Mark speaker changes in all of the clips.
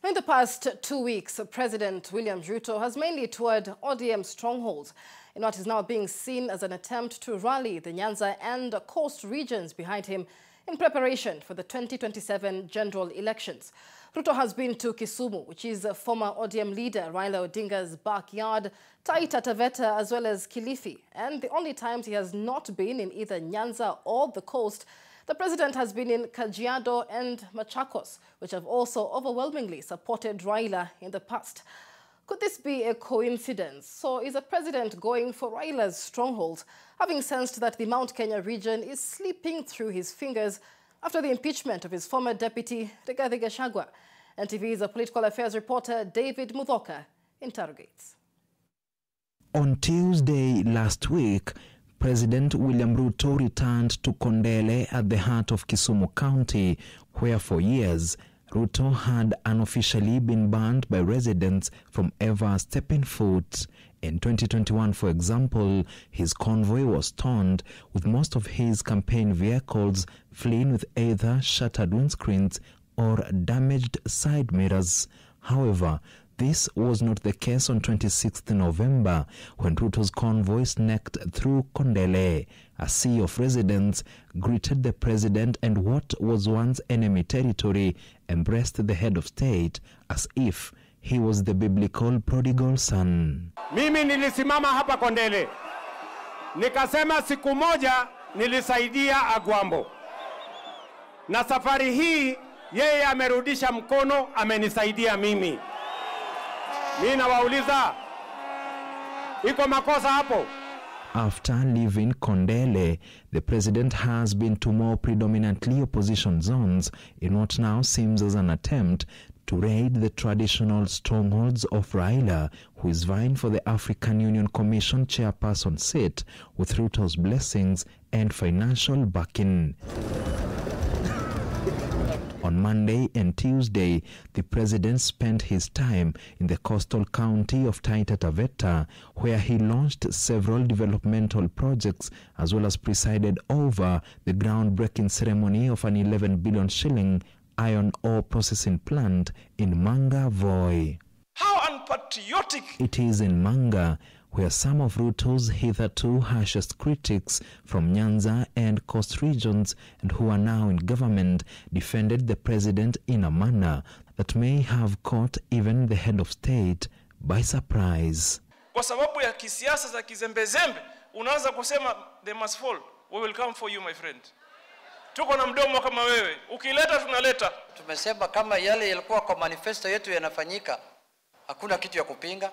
Speaker 1: In the past 2 weeks, President William Ruto has mainly toured ODM strongholds in what is now being seen as an attempt to rally the Nyanza and Coast regions behind him in preparation for the 2027 general elections. Ruto has been to Kisumu, which is former ODM leader Raila Odinga's backyard, Taita Taveta, as well as Kilifi. And the only times he has not been in either Nyanza or the coast, the president has been in Kajiado and Machakos, which have also overwhelmingly supported Raila in the past. Could this be a coincidence? So is the president going for Raila's strongholds, having sensed that the Mount Kenya region is slipping through his fingers after the impeachment of his former deputy, Rigathi Gachagua? NTV's political affairs reporter David Muthoka interrogates.
Speaker 2: On Tuesday last week, President William Ruto returned to Kondele at the heart of Kisumu County, where for years Ruto had unofficially been banned by residents from ever stepping foot. In 2021, for example, his convoy was torn, with most of his campaign vehicles fleeing with either shattered windscreens or damaged side mirrors. However, this was not the case on 26th November, when Ruto's convoy sneaked through Kondele. A sea of residents greeted the president, and what was once enemy territory embraced the head of state as if he was the biblical prodigal son.
Speaker 3: Mimi nilisimama hapa Kondele, nikasema siku moja nilisaidia Agwambo, na safari hii yeye amerudisha mkono, amenisaidia mimi. Mimi nawauliza, iko makosa hapo?
Speaker 2: After leaving Kondele, the president has been to more predominantly opposition zones in what now seems as an attempt to raid the traditional strongholds of Raila, who is vying for the African Union Commission chairperson seat with Ruto's blessings and financial backing. On Monday and Tuesday, the president spent his time in the coastal county of Taita Taveta, where he launched several developmental projects as well as presided over the groundbreaking ceremony of an 11 billion shilling iron ore processing plant in Manga, Voi.
Speaker 4: How unpatriotic!
Speaker 2: It is in Manga where some of Ruto's hitherto harshest critics from Nyanza and Coast regions, and who are now in government, defended the president in a manner that may have caught even the head of state by surprise.
Speaker 4: Kwa sababu ya kisiasa za kizembezembe, unaanza kusema they must fall. We will come for you, my friend. Tuko na mdomo kama wewe. Ukileta tunaleta.
Speaker 5: Tumesema kama yale yalikuwa kwa manifesto yetu yanafanyika, hakuna kitu ya kupinga.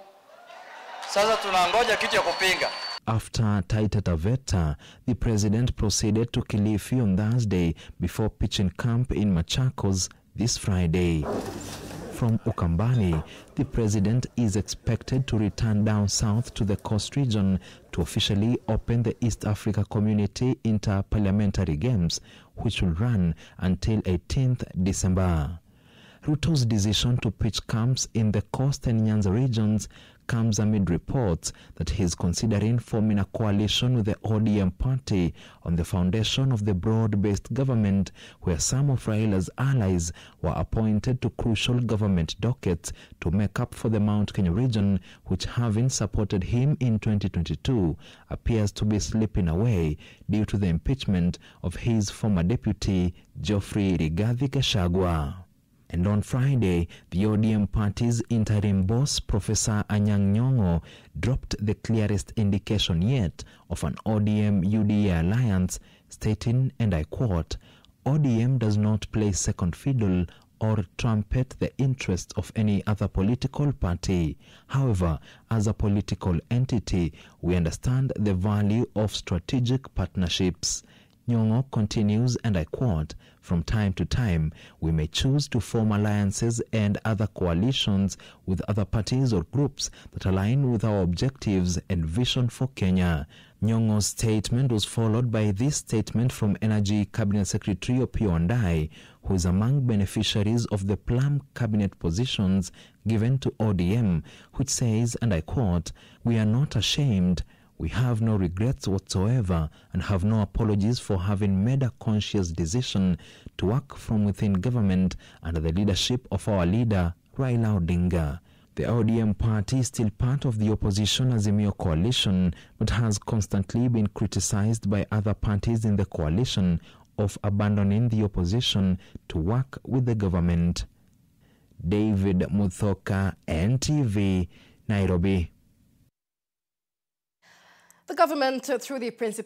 Speaker 5: Sasa tunangoja kitu ya kupinga.
Speaker 2: After Taita Taveta, the president proceeded to Kilifi on Thursday before pitching camp in Machakos this Friday. From Ukambani, the president is expected to return down south to the Coast region to officially open the East Africa Community Inter-Parliamentary Games, which will run until 18th December. Ruto's decision to pitch camps in the Coast and Nyanza regions comes amid reports that he is considering forming a coalition with the ODM party on the foundation of the broad-based government, where some of Raila's allies were appointed to crucial government dockets to make up for the Mount Kenya region, which, having supported him in 2022, appears to be slipping away due to the impeachment of his former deputy, Rigathi Gachagua. And on Friday, the ODM party's interim boss, Professor Anyang' Nyong'o, dropped the clearest indication yet of an ODM-UDA alliance, stating, and I quote, "ODM does not play second fiddle or trumpet the interests of any other political party. However, as a political entity, we understand the value of strategic partnerships." Nyong'o continues, and I quote, "From time to time, we may choose to form alliances and other coalitions with other parties or groups that align with our objectives and vision for Kenya." Nyong'o's statement was followed by this statement from Energy Cabinet Secretary Opiyo Wandayi, who is among beneficiaries of the plum cabinet positions given to ODM, which says, and I quote, "We are not ashamed. We have no regrets whatsoever and have no apologies for having made a conscious decision to work from within government under the leadership of our leader, Raila Odinga. The ODM party is still part of the opposition Azimio coalition, but has constantly been criticized by other parties in the coalition of abandoning the opposition to work with the government. David Muthoka, NTV, Nairobi.
Speaker 1: The government, through the principal